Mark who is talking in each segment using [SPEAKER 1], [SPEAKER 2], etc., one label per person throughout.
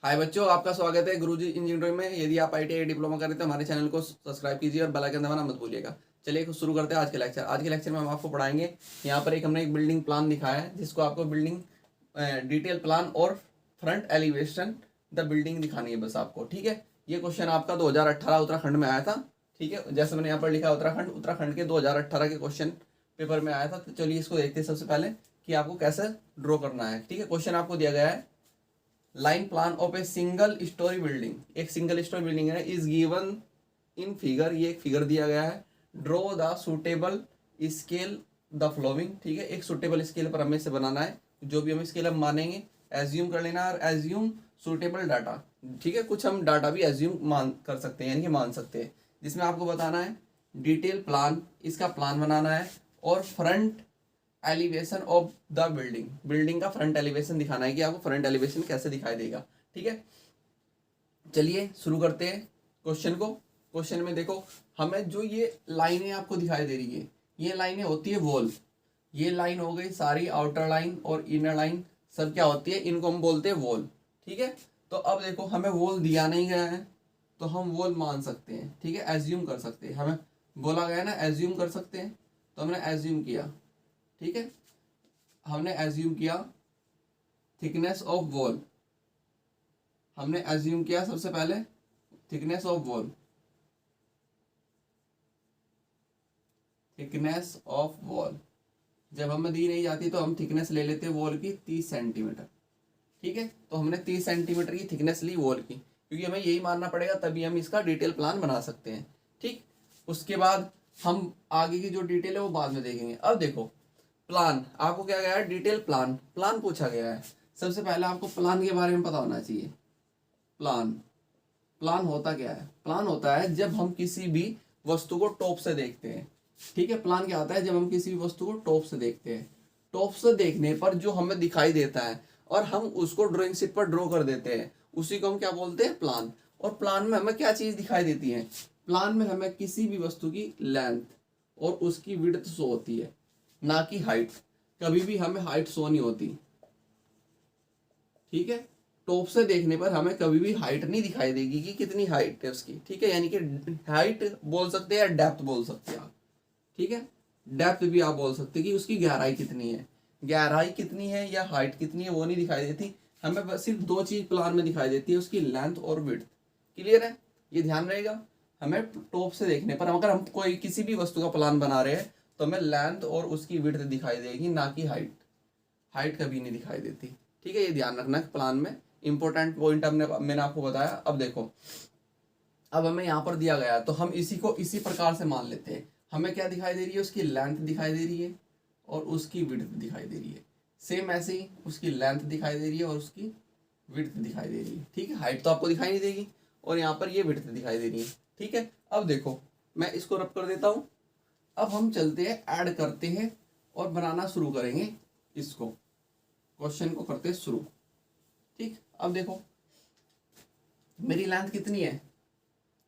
[SPEAKER 1] हाय बच्चों, आपका स्वागत है गुरुजी इंजीनियरिंग में। यदि आप ITI डिप्लोमा कर रहे हैं तो हमारे चैनल को सब्सक्राइब कीजिए और बेल आइकन दबाना मत भूलिएगा। चलिए शुरू करते हैं आज के लेक्चर। आज के लेक्चर में हम आपको पढ़ाएंगे, यहाँ पर हमने एक बिल्डिंग प्लान दिखाया है जिसको आपको बिल्डिंग डिटेल प्लान और फ्रंट एलिवेशन द बिल्डिंग दिखानी है बस आपको। ठीक है, ये क्वेश्चन आपका 2018 उत्तराखंड में आया था। ठीक है, जैसे मैंने यहाँ पर लिखा उत्तराखंड के 2018 के क्वेश्चन पेपर में आया था। तो चलिए इसको देखते हैं सबसे पहले कि आपको कैसे ड्रॉ करना है। ठीक है, क्वेश्चन आपको दिया गया है, line plan of a single storey building. एक सिंगल स्टोरी बिल्डिंग है, इज गिवन इन फिगर। ये एक फिगर दिया गया है। Draw the suitable scale the flowing. ठीक है, एक सुटेबल स्केल पर हमें से बनाना है, जो भी हम स्केल हम मानेंगे एज्यूम कर लेना और एज्यूम सुटेबल डाटा। ठीक है, कुछ हम डाटा भी एज्यूम मान कर सकते हैं, यानी कि मान सकते हैं, जिसमें आपको बताना है डिटेल प्लान, इसका प्लान बनाना है, और front elevation of the building, building का फ्रंट एलिवेशन दिखाना है कि आपको फ्रंट एलिवेशन कैसे दिखाई देगा। ठीक है, चलिए शुरू करते हैं क्वेश्चन को। क्वेश्चन में देखो, हमें जो ये लाइनें आपको दिखाई दे रही है, ये लाइनें होती है वॉल। ये लाइन हो गई सारी, आउटर लाइन और इनर लाइन सब क्या होती है, इनको हम बोलते हैं वॉल। ठीक है, तो अब देखो हमें वॉल दिया नहीं गया है तो हम वॉल मान सकते हैं। ठीक है, एज्यूम कर सकते हैं, हमें बोला गया ना एज्यूम कर सकते हैं, तो हमने एज्यूम किया। ठीक है, हमने एज्यूम किया थिकनेस ऑफ वॉल। हमने एज्यूम किया सबसे पहले thickness of wall, thickness of wall. जब हमें दी नहीं जाती तो हम थिकनेस ले लेते हैं वॉल की 30 सेंटीमीटर। ठीक है, तो हमने 30 सेंटीमीटर की थिकनेस ली वॉल की, क्योंकि हमें यही मानना पड़ेगा, तभी हम इसका डिटेल प्लान बना सकते हैं। ठीक, उसके बाद हम आगे की जो डिटेल है वो बाद में देखेंगे। अब देखो प्लान, आपको क्या गया है, डिटेल प्लान, प्लान पूछा गया है। सबसे पहले आपको प्लान के बारे में पता होना चाहिए। प्लान, प्लान होता क्या है? प्लान होता है जब हम किसी भी वस्तु को टॉप से देखते हैं। ठीक है, प्लान क्या होता है, जब हम किसी भी वस्तु को टॉप से देखते हैं। टॉप से देखने पर जो हमें दिखाई देता है और हम उसको ड्राइंग शीट पर ड्रॉ कर देते हैं, उसी को हम क्या बोलते हैं, प्लान। और प्लान में हमें क्या चीज दिखाई देती है? प्लान में हमें किसी भी वस्तु की लेंथ और उसकी विड्थ शो होती है, ना कि हाइट। कभी भी हमें हाइट शो नहीं होती। ठीक है, टॉप से देखने पर हमें कभी भी हाइट नहीं दिखाई देगी कि कितनी हाइट है उसकी। ठीक है, यानी कि हाइट बोल सकते हैं या डेप्थ बोल सकते हैं आप। ठीक है, डेप्थ भी आप बोल सकते हैं कि उसकी गहराई कितनी है। गहराई कितनी है या हाइट कितनी है वो नहीं दिखाई देती, हमें बस सिर्फ दो चीज प्लान में दिखाई देती है, उसकी लेंथ और विड्थ। क्लियर है, ये ध्यान रहेगा। हमें टॉप से देखने पर अगर हम कोई किसी भी वस्तु का प्लान बना रहे हैं तो हमें लेंथ और उसकी विड्थ दिखाई देगी, ना कि हाइट। हाइट कभी नहीं दिखाई देती। ठीक है, ये ध्यान रखना है प्लान में। इंपॉर्टेंट पॉइंट मैंने आपको बताया। अब देखो, अब हमें यहाँ पर दिया गया है तो हम इसी को इसी प्रकार से मान लेते हैं। हमें क्या दिखाई दे रही है, उसकी लेंथ दिखाई दे रही है और उसकी विड्थ दिखाई दे रही है। सेम ऐसे ही उसकी लेंथ दिखाई दे रही है और उसकी विड्थ दिखाई दे रही है। ठीक है, हाइट तो आपको दिखाई नहीं देगी और यहाँ पर ये विड्थ दिखाई दे रही है। ठीक है, अब देखो मैं इसको रब कर देता हूँ। अब हम चलते हैं, ऐड करते हैं और बनाना शुरू करेंगे इसको। क्वेश्चन को करते हैं शुरू। ठीक, अब देखो मेरी लेंथ कितनी है।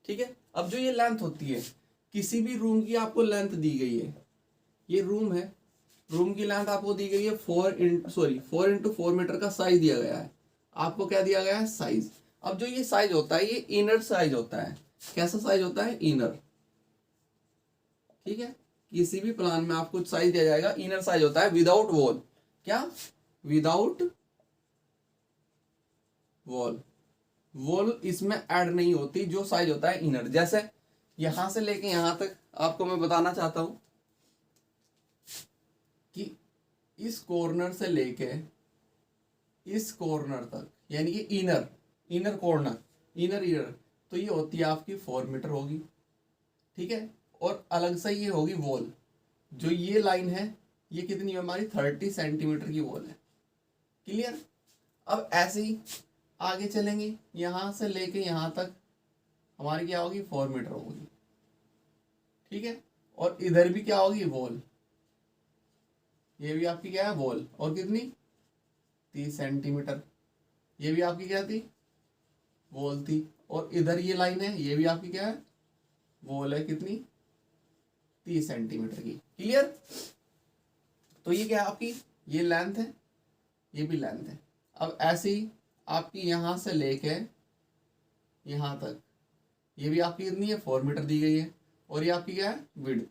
[SPEAKER 1] ठीक है, अब जो ये लेंथ होती है, किसी भी रूम की आपको लेंथ दी गई है। ये रूम है, रूम की लेंथ आपको दी गई है 4x4 मीटर का साइज दिया गया है। आपको क्या दिया गया है, साइज। अब जो ये साइज होता है ये इनर साइज होता है। कैसा साइज होता है, इनर। ठीक है, किसी भी प्लान में आपको साइज दिया जाएगा, इनर साइज होता है, विदाउट वॉल। क्या, विदाउट वॉल। वॉल इसमें ऐड नहीं होती, जो साइज होता है इनर। जैसे यहां से लेके यहां तक आपको मैं बताना चाहता हूं कि इस कॉर्नर से लेके इस कॉर्नर तक, यानी कि इनर, इनर कॉर्नर, इनर, तो ये होती है आपकी 4 मीटर होगी। ठीक है, और अलग से ये होगी वॉल। जो ये लाइन है ये कितनी है हमारी, 30 सेंटीमीटर की वॉल है। क्लियर। अब ऐसे ही आगे चलेंगे, यहां से लेके यहां तक हमारी क्या होगी, 4 मीटर होगी। ठीक है, और इधर भी क्या होगी, वॉल। ये भी आपकी क्या है, वॉल, और कितनी, 30 सेंटीमीटर। ये भी आपकी क्या थी, वॉल थी। और इधर ये लाइन है, ये भी आपकी क्या है, वॉल है, कितनी, 30 सेंटीमीटर की। क्लियर। तो ये क्या है आपकी, ये लेंथ है, ये भी लेंथ है। अब ऐसे ही आपकी यहाँ से लेके यहाँ तक, ये भी आपकी कितनी है 4 मीटर दी गई है, और ये आपकी क्या है विड्थ,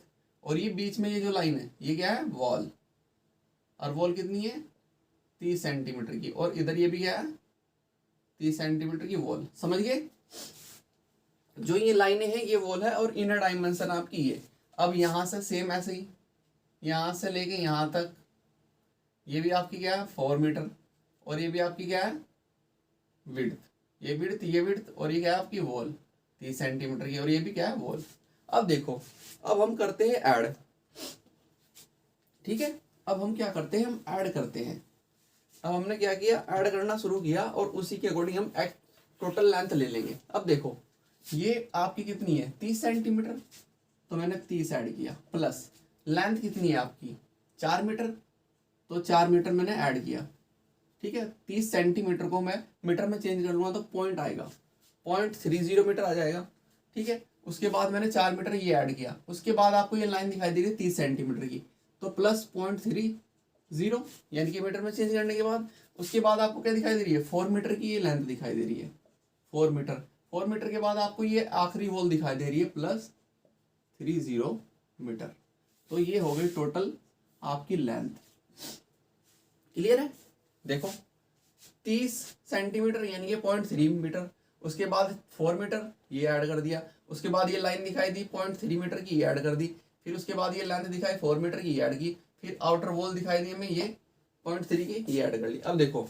[SPEAKER 1] और ये बीच में ये जो लाइन है ये क्या है वॉल, और वॉल कितनी है 30 सेंटीमीटर की, और इधर ये भी क्या है 30 सेंटीमीटर की वॉल। समझ गए? जो ये लाइनें हैं ये वॉल है, और इनर डायमेंशन आपकी ये। अब यहाँ से सेम ऐसे ही यहाँ से लेके यहाँ तक, ये भी आपकी क्या है 4 मीटर, और ये भी आपकी क्या है विड्थ, ये विड्थ, और ये क्या है आपकी वॉल 30 सेंटीमीटर की, और ये भी क्या है वॉल। अब देखो, अब हम करते हैं ऐड। ठीक है, अब हम क्या करते हैं, हम ऐड करते हैं। अब हमने क्या किया, ऐड करना शुरू किया, और उसी के अकॉर्डिंग हम टोटल लेंथ ले लेंगे। अब देखो ये आपकी कितनी है 30 सेंटीमीटर, तो मैंने 30 ऐड किया, प्लस लेंथ कितनी है आपकी 4 मीटर, तो 4 मीटर मैंने ऐड किया। ठीक है, 30 सेंटीमीटर को मैं मीटर में चेंज कर लूँगा तो पॉइंट आएगा, 0.30 मीटर आ जाएगा। ठीक है, उसके बाद मैंने 4 मीटर ये ऐड किया, उसके बाद आपको ये लाइन दिखाई दे रही है 30 सेंटीमीटर की, तो प्लस 0.30 यानी कि मीटर में चेंज करने के बाद, उसके बाद आपको क्या दिखाई दे रही है 4 मीटर की ये लेंथ दिखाई दे रही है, 4 मीटर। 4 मीटर के बाद आपको ये आखिरी वॉल दिखाई दे रही है +30 मीटर। तो ये हो गई टोटल आपकी लेंथ। क्लियर है? देखो 30 सेंटीमीटर यानी कि 0.3 मीटर, उसके बाद 4 मीटर ये ऐड कर दिया, उसके बाद ये लाइन दिखाई दी 0.3 मीटर की ये ऐड कर दी, फिर उसके बाद ये लेंथ दिखाई 4 मीटर की ये ऐड की, फिर आउटर वॉल दिखाई दी हमें ये 0.3 की ये ऐड कर ली। अब देखो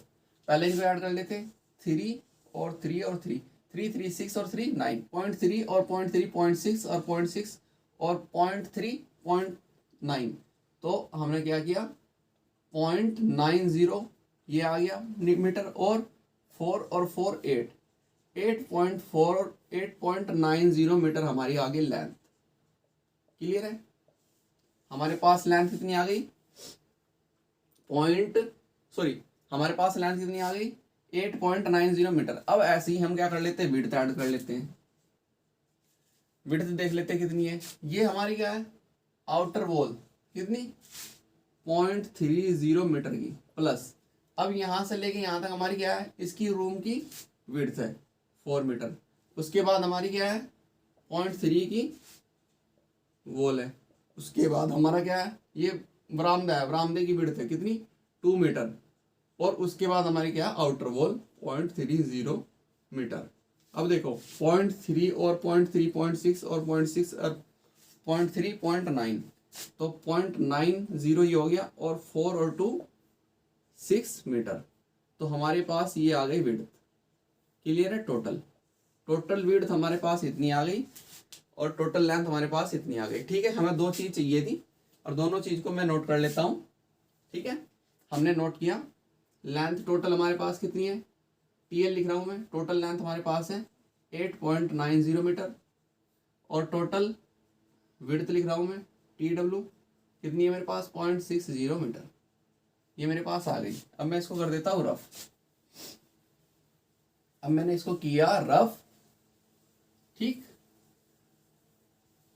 [SPEAKER 1] पहले इनको ऐड कर लेते, 3 और 3 और 3, 3 3 6 और 3 9, 0.3 और 0.3 0.6 और 0.6 और 0.3 0.9, तो हमने क्या किया 0.90 ये आ गया मीटर, और 4 और 4 8, 8.4 और 8.90 मीटर हमारी आ गई लेंथ। क्लियर है? हमारे पास लेंथ कितनी आ गई हमारे पास लेंथ कितनी आ गई 8.90 मीटर। अब ऐसे ही हम क्या कर लेते हैं विड्थ ऐड कर लेते हैं। विड्थ देख लेते हैं कितनी है, ये हमारी क्या है आउटर वॉल कितनी 0.30 मीटर की, प्लस अब यहां से लेके यहां तक हमारी क्या है इसकी रूम की विड्थ है 4 मीटर, उसके बाद हमारी क्या है 0.3 की वॉल है, उसके बाद हमारा क्या है ये बरामदा है, बरामदे की विड्थ है कितनी 2 मीटर, और उसके बाद हमारी क्या है आउटर वॉल 0.30 मीटर। अब देखो 0.3 और 0.3 0.6 और 0.6 और 0.3 0.9, तो 0.90 ये हो गया, और 4 और 2 6 मीटर, तो हमारे पास ये आ गई विड्थ। क्लियर है? टोटल विड्थ हमारे पास इतनी आ गई, और टोटल लेंथ हमारे पास इतनी आ गई। ठीक है, हमें 2 चीज़ चाहिए थी, और दोनों चीज़ को मैं नोट कर लेता हूँ। ठीक है, हमने नोट किया लेंथ टोटल हमारे पास कितनी है, TL लिख रहा हूँ मैं, टोटल लेंथ हमारे पास है 8.90 मीटर, और टोटल विड्थ लिख रहा हूँ मैं TW कितनी है मेरे पास 0.60 मीटर, ये मेरे पास आ गई। अब मैं इसको कर देता हूँ रफ। अब मैंने इसको किया रफ, ठीक,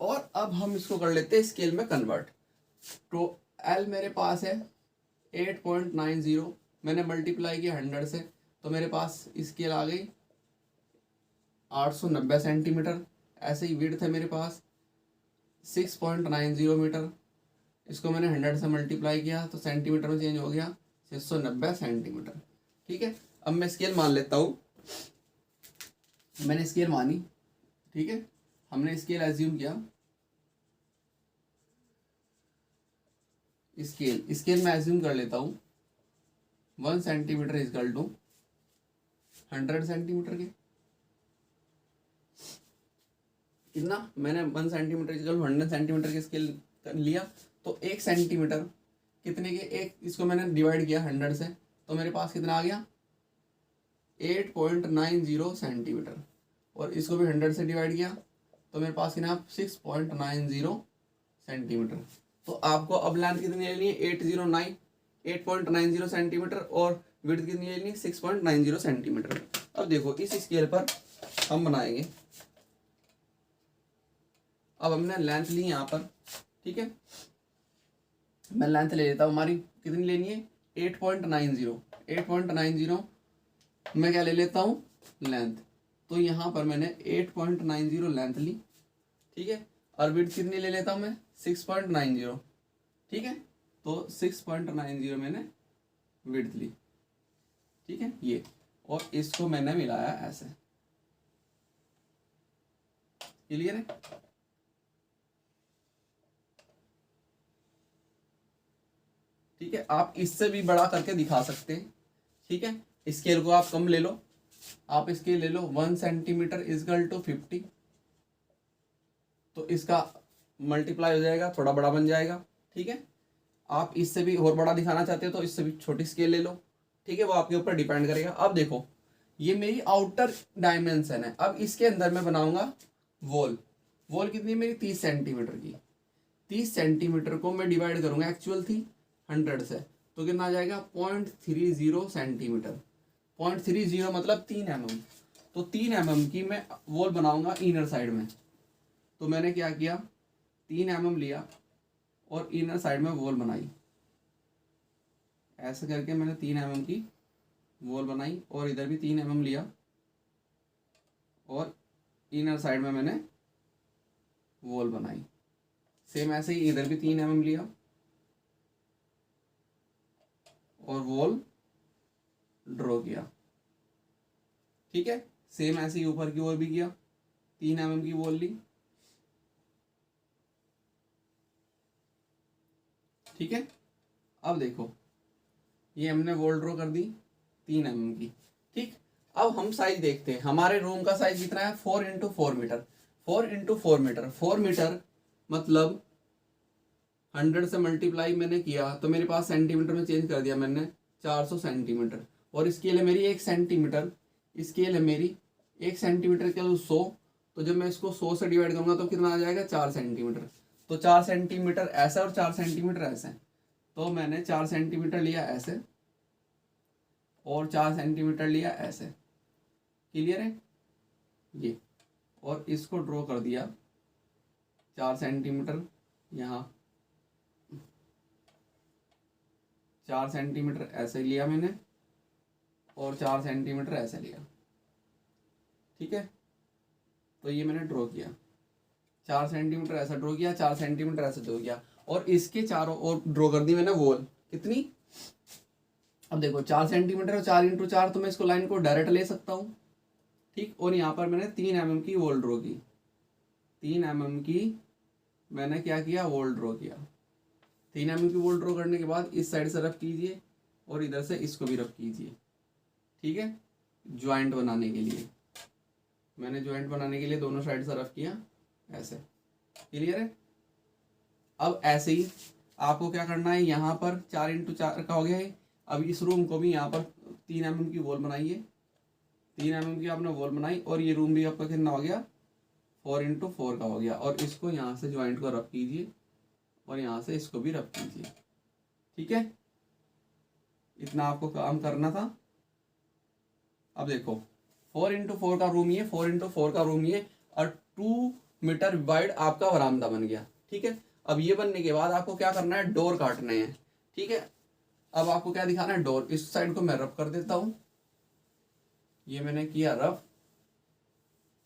[SPEAKER 1] और अब हम इसको कर लेते हैं स्केल में कन्वर्ट। तो L मेरे पास है 8.90, मैंने मल्टीप्लाई किया 100 से, तो मेरे पास स्केल आ गई 890 सेंटीमीटर। ऐसे ही विड्थ है मेरे पास 6.90 मीटर, इसको मैंने 100 से मल्टीप्लाई किया तो सेंटीमीटर में चेंज हो गया 690 सेंटीमीटर। ठीक है, अब मैं स्केल मान लेता हूँ, मैंने स्केल मानी। ठीक है, हमने स्केल एज्यूम किया, स्केल में एज्यूम कर लेता हूँ 1 सेंटीमीटर इजकल टू 100 सेंटीमीटर के, कितना मैंने 1 सेंटीमीटर इजकल 100 सेंटीमीटर के स्केल लिया, तो 1 सेंटीमीटर कितने के, एक इसको मैंने डिवाइड किया 100 से, तो मेरे पास कितना आ गया 8.90 सेंटीमीटर, और इसको भी 100 से डिवाइड किया तो मेरे पास कितना 6.90 सेंटीमीटर। तो आपको अब लेंथ कितनी लेनी है 8.90 सेंटीमीटर, और विड्थ कितनी लेनी है 6.90 सेंटीमीटर। अब देखो इस स्केल पर हम बनाएंगे। अब हमने लेंथ ली यहाँ पर, ठीक है, मैं लेंथ ले लेता हूँ, हमारी कितनी लेनी है 8.90 मैं क्या ले लेता हूँ, लेंथ। तो यहाँ पर मैंने 8.90 लेंथ ली, ठीक है, और विड्थ कितनी ले लेता हूँ मैं, 6.90, ठीक है। तो 6.90 मैंने विड्थ ली, ठीक है ये, और इसको मैंने मिलाया ऐसे, क्लियर है। ठीक है, आप इससे भी बड़ा करके दिखा सकते हैं, ठीक है। स्केल को आप कम ले लो, आप स्केल ले लो 1 सेंटीमीटर इजकल टू 50, तो इसका मल्टीप्लाई हो जाएगा, थोड़ा बड़ा बन जाएगा, ठीक है। आप इससे भी और बड़ा दिखाना चाहते हो तो इससे भी छोटी स्केल ले लो, ठीक है, वो आपके ऊपर डिपेंड करेगा। अब देखो ये मेरी आउटर डायमेंशन है, अब इसके अंदर मैं बनाऊंगा वॉल। वॉल कितनी है मेरी, 30 सेंटीमीटर की। 30 सेंटीमीटर को मैं डिवाइड करूंगा, एक्चुअल थी 100 से, तो कितना आ जाएगा 0.30 सेंटीमीटर। 0.30 मतलब 3 mm। तो 3 mm की मैं वॉल बनाऊंगा इनर साइड में। तो मैंने क्या किया, 3 mm लिया और इनर साइड में वॉल बनाई, ऐसे करके मैंने 3 mm की वॉल बनाई, और इधर भी 3 mm लिया और इनर साइड में मैंने वॉल बनाई। सेम ऐसे ही इधर भी 3 mm लिया और वॉल ड्रॉ किया, ठीक है। सेम ऐसे ही ऊपर की ओर भी किया, 3 mm की वॉल ली, ठीक है। अब देखो ये हमने वॉल ड्रॉ कर दी 3 mm की, ठीक। अब हम साइज देखते हैं, हमारे रूम का साइज कितना है, 4x4 metre. 4x4 metre, 4 metre मतलब 100 से मल्टीप्लाई मैंने किया तो मेरे पास सेंटीमीटर में चेंज कर दिया मैंने, 400 सेंटीमीटर। और स्केल है मेरी 1 सेंटीमीटर, स्केल है मेरी 1 सेंटीमीटर के 100, तो जब मैं इसको 100 से डिवाइड करूंगा तो कितना आ जाएगा, 4 सेंटीमीटर। तो 4 सेंटीमीटर ऐसा और 4 सेंटीमीटर ऐसे, तो मैंने 4 सेंटीमीटर लिया ऐसे और 4 सेंटीमीटर लिया ऐसे, क्लियर है ये। और इसको ड्रॉ कर दिया 4 सेंटीमीटर यहाँ, 4 सेंटीमीटर ऐसे लिया मैंने और 4 सेंटीमीटर ऐसे लिया, ठीक है। तो ये मैंने ड्रॉ किया, 4 सेंटीमीटर ऐसा ड्रॉ किया, 4 सेंटीमीटर ऐसे ड्रॉ किया, और इसके चारों ओर ड्रॉ कर दी मैंने वॉल कितनी। अब देखो 4 सेंटीमीटर और 4x4, तो मैं इसको लाइन को डायरेक्ट ले सकता हूँ, ठीक। और यहाँ पर मैंने 3 mm की वॉल ड्रॉ की, 3 mm की मैंने क्या किया, वॉल ड्रॉ किया। 3 mm की वॉल ड्रॉ करने के बाद इस साइड से रफ कीजिए और इधर से इसको भी रफ कीजिए, ठीक है, ज्वाइंट बनाने के लिए। मैंने ज्वाइंट बनाने के लिए दोनों साइड से रफ किया ऐसे, क्लियर है। अब ऐसे ही आपको क्या करना है, यहाँ पर 4x4 का हो गया है। अब इस रूम को भी यहाँ पर 3 mm की वॉल बनाइए, 3 mm की आपने वॉल बनाई, और ये रूम भी आपका कितना हो गया, 4x4 का हो गया। और इसको यहाँ से ज्वाइंट को रफ कीजिए और यहाँ से इसको भी रफ कीजिए, ठीक है। इतना आपको काम करना था। अब देखो 4x4 का रूम ये, 4x4 का रूम ये, और 2 मीटर वाइड आपका बरामदा बन गया, ठीक है। अब ये बनने के बाद आपको क्या करना है, डोर काटने हैं, ठीक है। अब आपको क्या दिखाना है, डोर। इस साइड को मैं रफ कर देता हूँ, ये मैंने किया रफ,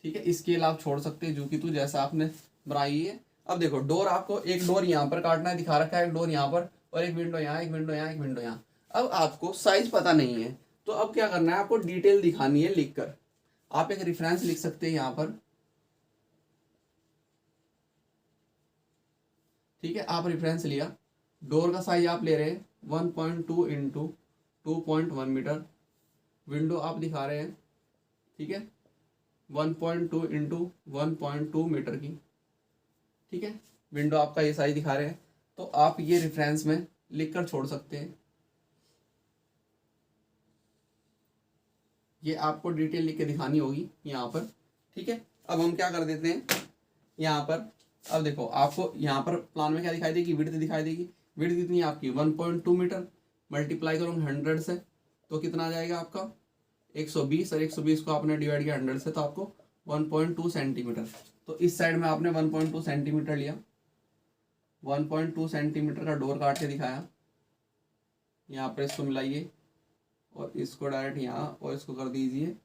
[SPEAKER 1] ठीक है। स्केल आप छोड़ सकते हैं जो कि तू जैसा आपने बनाई है। अब देखो डोर, आपको एक डोर यहाँ पर काटना है, दिखा रखा है, एक डोर यहाँ पर, और एक विंडो यहाँ, एक विंडो यहाँ, एक विंडो यहाँ। अब आपको साइज पता नहीं है, तो अब क्या करना है, आपको डिटेल दिखानी है लिखकर। आप एक रेफरेंस लिख सकते हैं यहाँ पर, ठीक है। आप रेफरेंस लिया, डोर का साइज आप ले रहे हैं 1.2 इंटू 2.1 मीटर, विंडो आप दिखा रहे हैं, ठीक है, 1.2 इंटू 1.2 मीटर की, ठीक है। विंडो आपका ये साइज दिखा रहे हैं, तो आप ये रेफरेंस में लिख कर छोड़ सकते हैं। ये आपको डिटेल लिख के दिखानी होगी यहाँ पर, ठीक है। अब हम क्या कर देते हैं यहाँ पर, अब देखो आपको यहाँ पर प्लान में क्या दिखाई देगी, विड्थ दिखाई देगी। विड्थ कितनी है आपकी 1.2 मीटर, मल्टीप्लाई करूँगा 100 से, तो कितना आ जाएगा आपका 120, और 120 को आपने डिवाइड किया 100 से, तो आपको 1.2 सेंटीमीटर। तो इस साइड में आपने 1.2 सेंटीमीटर लिया, 1.2 सेंटीमीटर का डोर काट के दिखाया, यहाँ पर इसको मिलाइए और इसको डायरेक्ट यहाँ और इसको कर दीजिए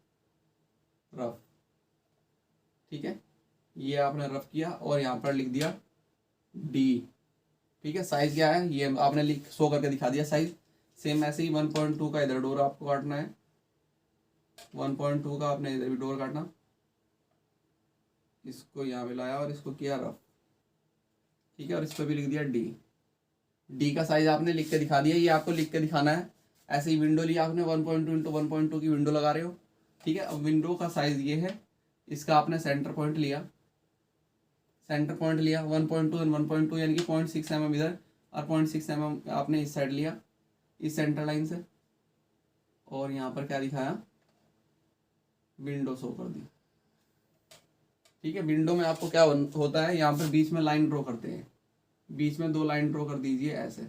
[SPEAKER 1] रफ। ठीक है, ये आपने रफ किया और यहाँ पर लिख दिया डी। ठीक है, साइज क्या है ये आपने लिख शो करके दिखा दिया साइज। सेम ऐसे ही 1.2 का इधर डोर आपको काटना है, 1.2 का आपने इधर भी डोर काटना। इसको यहाँ पे लाया और इसको किया रफ। ठीक है, और इस पर भी लिख दिया डी। डी का साइज आपने लिख के दिखा दिया, ये आपको लिख के दिखाना है। ऐसे ही विंडो लिया आपने 1.2 इंटू 1.2 की विंडो लगा रहे हो। ठीक है, अब विंडो का साइज ये है, इसका आपने सेंटर पॉइंट लिया, सेंटर पॉइंट लिया 1.2 एंड 1.2 यानी कि 0.6 mm इधर और 0.6 mm आपने इस साइड लिया, इस सेंटर लाइन से। और यहाँ पर क्या दिखाया, विंडो शो कर दी। ठीक है, विंडो में आपको क्या होता है, यहाँ पर बीच में लाइन ड्रॉ करते हैं, बीच में 2 लाइन ड्रॉ कर दीजिए ऐसे।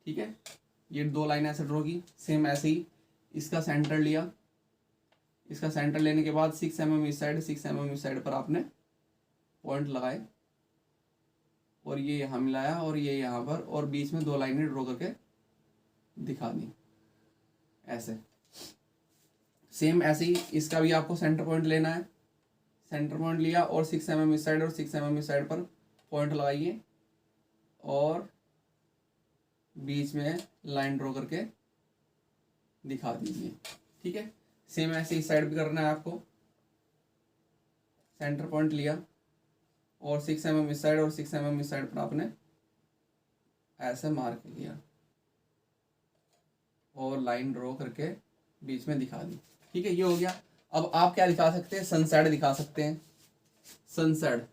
[SPEAKER 1] ठीक है, ये 2 लाइन ऐसे ड्रॉ की। सेम ऐसे ही इसका सेंटर लिया, इसका सेंटर लेने के बाद 6 mm इस साइड, 6 mm इस साइड पर आपने पॉइंट लगाए और ये यहाँ मिलाया और ये यहाँ पर, और बीच में 2 लाइनें ड्रॉ करके दिखा दी ऐसे। सेम ऐसे ही इसका भी आपको सेंटर पॉइंट लेना है, सेंटर पॉइंट लिया और 6 mm इस साइड और 6 mm इस साइड पर पॉइंट लगाइए और बीच में लाइन ड्रॉ करके दिखा दीजिए। ठीक है, सेम ऐसे इस साइड भी करना है आपको। सेंटर पॉइंट लिया और 6 mm इस साइड और 6 mm इस साइड पर आपने ऐसे मार्क किया और लाइन ड्रॉ करके बीच में दिखा दी। ठीक है, ये हो गया। अब आप क्या दिखा सकते हैं, सनसेट दिखा सकते हैं। सनसेट,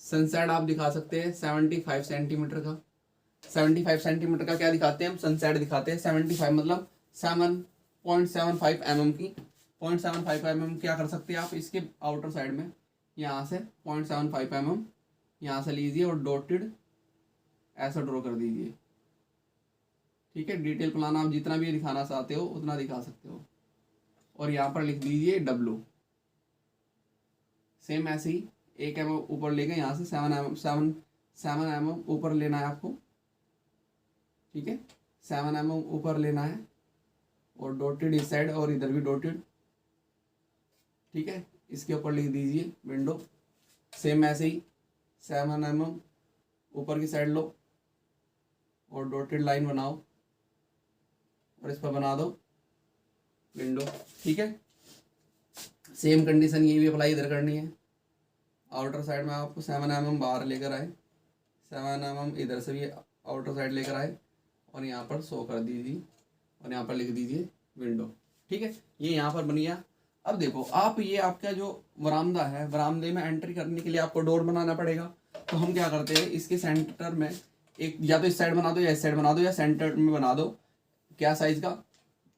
[SPEAKER 1] सनसेट आप दिखा सकते हैं 75 सेंटीमीटर का। 75 सेंटीमीटर का क्या दिखाते हैं हम, सनसेट दिखाते हैं। 75 मतलब 7.75 mm की। 0.75 mm क्या कर सकते हैं आप, इसके आउटर साइड में यहाँ से 0.75 mm यहाँ से लीजिए और डॉटेड ऐसा ड्रॉ कर दीजिए। ठीक है, डिटेल प्लान आप जितना भी दिखाना चाहते हो उतना दिखा सकते हो। और यहाँ पर लिख दीजिए W। सेम ऐसे ही 1 mm ऊपर लेके यहाँ से 7 mm ऊपर लेना है आपको। ठीक है, 7 mm ऊपर लेना है और डॉटेड इस साइड और इधर भी डॉटेड। ठीक है, इसके ऊपर लिख दीजिए विंडो। सेम ऐसे ही 7 mm ऊपर की साइड लो और डॉटेड लाइन बनाओ और इस पर बना दो विंडो। ठीक है, सेम कंडीशन ये भी अप्लाई इधर करनी है। आउटर साइड में आपको 7 mm बाहर लेकर आए, 7 mm इधर से भी आउटर साइड लेकर आए और यहाँ पर शो कर दीजिए और यहाँ पर लिख दीजिए विंडो। ठीक है, ये यहाँ पर बन गया। अब देखो आप, ये आपका जो बरामदा है, बरामदे में एंट्री करने के लिए आपको डोर बनाना पड़ेगा। तो हम क्या करते हैं, इसके सेंटर में एक, या तो इस साइड बना दो या इस साइड बना दो या सेंटर में बना दो। क्या साइज का,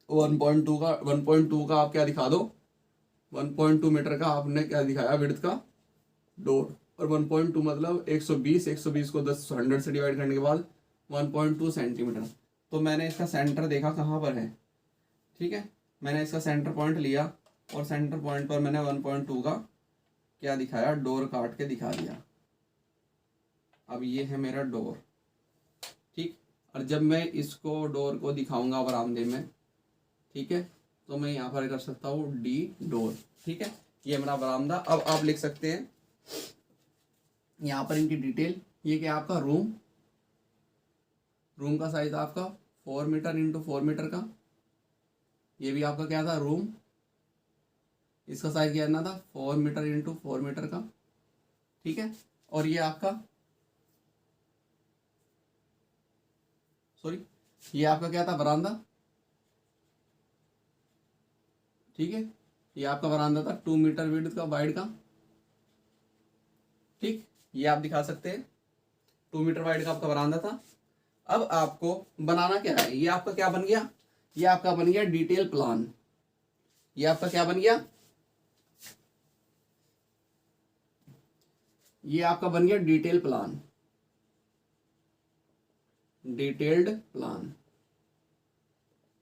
[SPEAKER 1] 1.2 का। 1.2 का आप क्या दिखा दो, 1.2 मीटर का आपने क्या दिखाया विड्थ का डोर। और 1.2 मतलब 120 को 100 से डिवाइड करने के बाद 1.2 सेंटीमीटर। तो मैंने इसका सेंटर देखा कहाँ पर है। ठीक है, मैंने इसका सेंटर पॉइंट लिया और सेंटर पॉइंट पर मैंने 1.2 का क्या दिखाया, डोर काट के दिखा दिया। अब ये है मेरा डोर। ठीक, और जब मैं इसको डोर को दिखाऊंगा बरामदे में, ठीक है, तो मैं यहाँ पर कर सकता हूँ डी डोर। ठीक है, ये मेरा बरामदा। अब आप लिख सकते हैं यहाँ पर इनकी डिटेल। ये क्या आपका रूम, रूम का साइज आपका 4 मीटर इंटू 4 मीटर का। ये भी आपका क्या था, रूम, इसका साइज क्या था, 4 मीटर इंटू 4 मीटर का। ठीक है, और ये आपका, सॉरी, ये आपका क्या था, बरामदा। ठीक है, ये आपका बरामदा था 2 मीटर विड्थ का, वाइड का। ठीक, ये आप दिखा सकते हैं 2 मीटर वाइड का आपका बरामदा था। अब आपको बनाना क्या है, ये आपका क्या बन गया, ये आपका बन गया डिटेल प्लान। ये आपका क्या बन गया, ये आपका बन गया डिटेल प्लान, डिटेल्ड प्लान।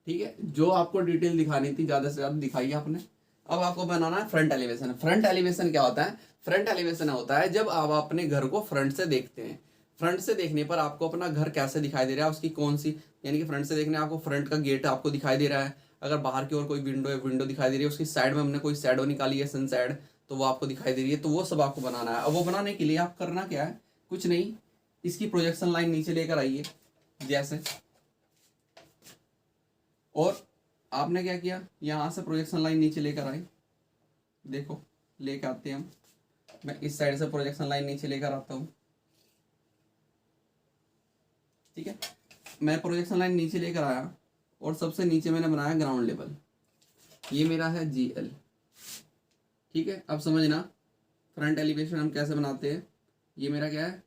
[SPEAKER 1] ठीक है, जो आपको डिटेल दिखानी थी ज्यादा से ज्यादा दिखाई आपने। अब आपको बनाना है फ्रंट एलिवेशन। फ्रंट एलिवेशन क्या होता है, फ्रंट एलिवेशन होता है जब आप अपने घर को फ्रंट से देखते हैं। फ्रंट से देखने पर आपको अपना घर कैसे दिखाई दे रहा है, उसकी कौन सी, यानी कि फ्रंट से देखने आपको फ्रंट का गेट आपको दिखाई दे रहा है, अगर बाहर की ओर कोई विंडो है, विंडो दिखाई दे रही है, उसकी साइड में हमने कोई शैडो निकाली है सन साइड, तो वो आपको दिखाई दे रही है, तो वो सब आपको बनाना है। अब वो बनाने के लिए आप करना क्या है, कुछ नहीं, इसकी प्रोजेक्शन लाइन नीचे लेकर आइए जैसे, और आपने क्या किया, यहाँ से प्रोजेक्शन लाइन नीचे लेकर आए, देखो लेकर आते हैं हम, मैं इस साइड से प्रोजेक्शन लाइन नीचे लेकर आता हूँ, ठीक है। मैं प्रोजेक्शन लाइन नीचे लेकर आया और सबसे नीचे मैंने बनाया ग्राउंड लेवल, ये मेरा है GL, ठीक है। अब समझना फ्रंट एलिवेशन हम कैसे बनाते हैं, ये मेरा क्या है,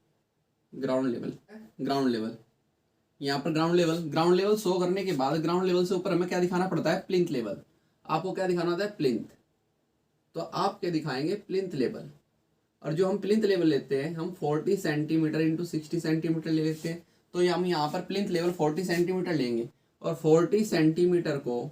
[SPEAKER 1] ग्राउंड लेवल, ग्राउंड लेवल, यहाँ पर ग्राउंड लेवल शो करने के बाद ग्राउंड लेवल से ऊपर हमें क्या दिखाना पड़ता है, प्लिंथ लेवल। आपको क्या दिखाना होता है, प्लिंथ, तो आप क्या दिखाएंगे, प्लिंथ लेवल। और जो हम प्लिंथ लेवल लेते हैं, हम 40 सेंटीमीटर इंटू 60 सेंटीमीटर ले लेते हैं, तो हम यहाँ पर प्लिंथ लेवल 40 सेंटीमीटर लेंगे, और 40 सेंटीमीटर को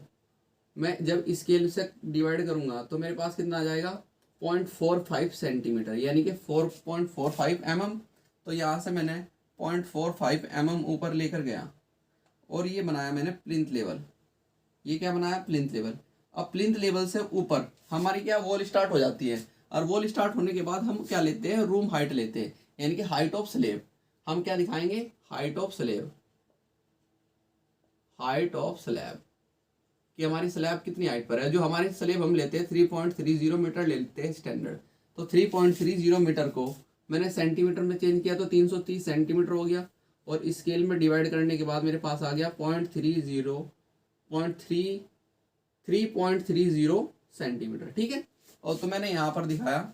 [SPEAKER 1] मैं जब स्केल से डिवाइड करूँगा तो मेरे पास कितना आ जाएगा, 0.45 सेंटीमीटर, यानी कि 4.45 mm। तो यहाँ से मैंने 0.45 mm ऊपर लेकर गया और ये बनाया मैंने प्लिंथ लेवल, ये क्या बनाया, प्लिंथ लेवल। अब प्लिंथ लेवल से ऊपर हमारी क्या वॉल स्टार्ट हो जाती है, और वॉल स्टार्ट होने के बाद हम क्या लेते हैं, रूम हाइट लेते हैं, यानी कि हाइट ऑफ स्लेब। हम क्या दिखाएंगे, height of slab, height of slab, कि हमारी स्लैब कितनी हाइट पर है। जो हमारी स्लैब हम लेते हैं 3.30 मीटर लेते हैं स्टैंडर्ड, तो 3.30 मीटर को मैंने सेंटीमीटर में चेंज किया तो 330 सेंटीमीटर हो गया, और स्केल में डिवाइड करने के बाद मेरे पास आ गया 3.30 सेंटीमीटर, ठीक है। और तो मैंने यहाँ पर दिखाया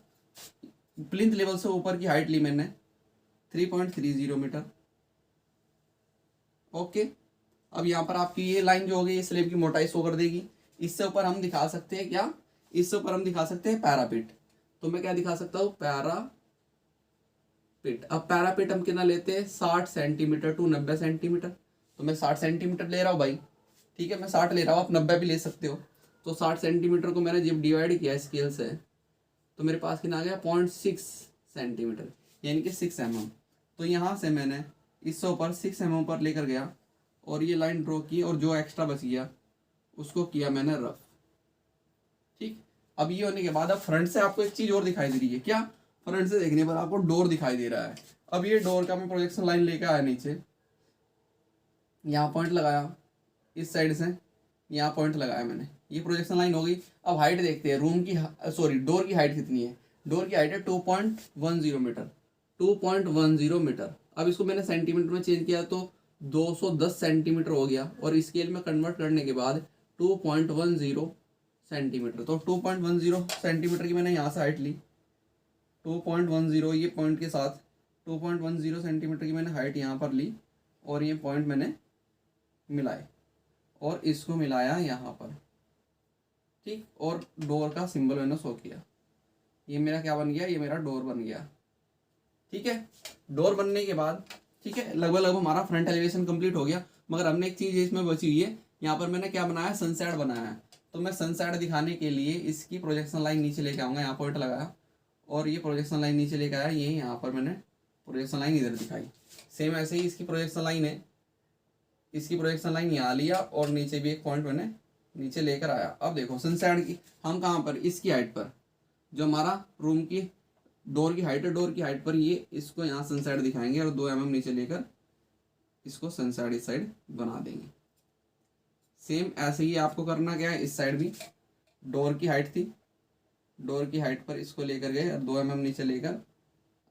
[SPEAKER 1] प्लिंथ लेवल से ऊपर की हाइट ली मैंने 3.30 मीटर, ओके। अब यहाँ पर आपकी ये लाइन जो होगी, ये स्लेब की मोटाई शो कर देगी। इससे ऊपर हम दिखा सकते हैं क्या, इससे ऊपर हम दिखा सकते हैं पैरापिट, तो मैं क्या दिखा सकता हूँ, पैरापिट। अब पैरापिट हम कितना लेते हैं, 60 सेंटीमीटर टू 90 सेंटीमीटर, तो मैं 60 सेंटीमीटर ले रहा हूँ भाई, ठीक है, मैं 60 ले रहा हूँ, आप 90 भी ले सकते हो। तो 60 सेंटीमीटर को मैंने जब डिवाइड किया स्केल से, तो मेरे पास कितना आ गया, 0.6 सेंटीमीटर, यानी कि 6 mm। तो यहाँ से मैंने इससे ऊपर 6 mm पर लेकर गया और ये लाइन ड्रॉ की, और जो एक्स्ट्रा बच गया उसको किया मैंने रफ, ठीक। अब ये होने के बाद अब फ्रंट से आपको एक चीज और दिखाई दे रही है, क्या, फ्रंट से देखने पर आपको डोर दिखाई दे रहा है। अब ये डोर का मैं प्रोजेक्शन लाइन लेकर आया नीचे, यहाँ पॉइंट लगाया, इस साइड से यहाँ पॉइंट लगाया मैंने, ये प्रोजेक्शन लाइन हो गई। अब हाइट देखते हैं, रूम की सॉरी डोर की हाइट कितनी है, डोर की हाइट है 2.10 मीटर, 2.10 मीटर। अब इसको मैंने सेंटीमीटर में चेंज किया तो 210 सेंटीमीटर हो गया, और स्केल में कन्वर्ट करने के बाद 2.10 सेंटीमीटर, तो 2.10 सेंटीमीटर की मैंने यहाँ से हाइट ली, 2.10 ये पॉइंट के साथ 2.10 सेंटीमीटर की मैंने हाइट यहाँ पर ली, और ये पॉइंट मैंने मिलाए और इसको मिलाया यहाँ पर, ठीक। और डोर का सिंबल मैंने शो किया, ये मेरा क्या बन गया, ये मेरा डोर बन गया, ठीक है। डोर बनने के बाद, ठीक है, लगभग हमारा फ्रंट एलिवेशन कंप्लीट हो गया। मगर हमने एक चीज़ इसमें बची हुई है, यहाँ पर मैंने क्या बनाया, सनसेट बनाया है। तो मैं सनसेट दिखाने के लिए इसकी प्रोजेक्शन लाइन नीचे लेके आऊँगा, यहाँ पॉइंट लगाया और ये प्रोजेक्शन लाइन नीचे लेके आया, ये यहाँ पर मैंने प्रोजेक्शन लाइन इधर दिखाई। सेम ऐसे ही इसकी प्रोजेक्शन लाइन है, इसकी प्रोजेक्शन लाइन यहाँ लिया और नीचे भी एक पॉइंट मैंने नीचे लेकर आया। अब देखो सनसेट की हम कहाँ पर, इसकी हाइट पर, जो हमारा रूम की डोर की हाइट है, डोर की हाइट पर ये इसको यहाँ सनसेट दिखाएंगे और 2 mm नीचे लेकर इसको सनसेट इस साइड बना देंगे। सेम ऐसे ही आपको करना क्या है, इस साइड भी डोर की हाइट थी, डोर की हाइट पर इसको लेकर गए और 2 mm नीचे लेकर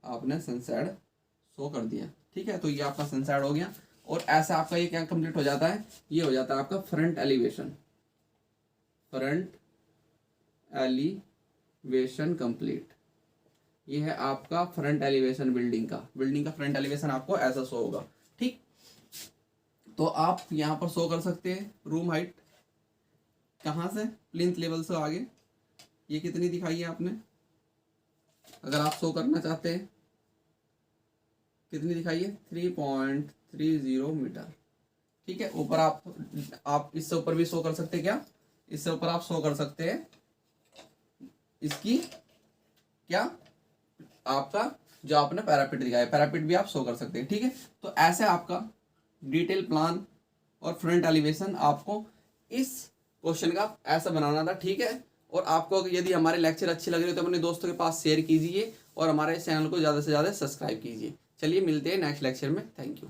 [SPEAKER 1] आपने सनसेट शो कर दिया, ठीक है। तो ये आपका सनसेट हो गया, और ऐसा आपका ये क्या कंप्लीट हो जाता है, ये हो जाता है आपका front elevation, front elevation complete. ये है आपका फ्रंट एलिवेशन बिल्डिंग का फ्रंट एलिवेशन आपको ऐसा शो होगा, ठीक। तो आप यहाँ पर शो कर सकते हैं रूम हाइट, कहाँ से, प्लिंथ लेवल से आगे, ये कितनी दिखाई है आपने, अगर आप शो करना चाहते हैं कितनी दिखाई है, 3.30 मीटर, ठीक है। ऊपर आप इससे ऊपर भी शो कर सकते हैं, क्या, इससे ऊपर आप शो कर सकते हैं इसकी क्या, आपका जो आपने पैरापिट दिखाया, पैरापिट भी आप शो कर सकते हैं। ठीक है, तो ऐसे आपका डिटेल प्लान और फ्रंट एलिवेशन आपको इस क्वेश्चन का ऐसा बनाना था। ठीक है, और आपको यदि हमारे लेक्चर अच्छे लग रहे हो तो अपने दोस्तों के पास शेयर कीजिए और हमारे चैनल को ज़्यादा से ज़्यादा सब्सक्राइब कीजिए। चलिए मिलते हैं नेक्स्ट लेक्चर में। Thank you.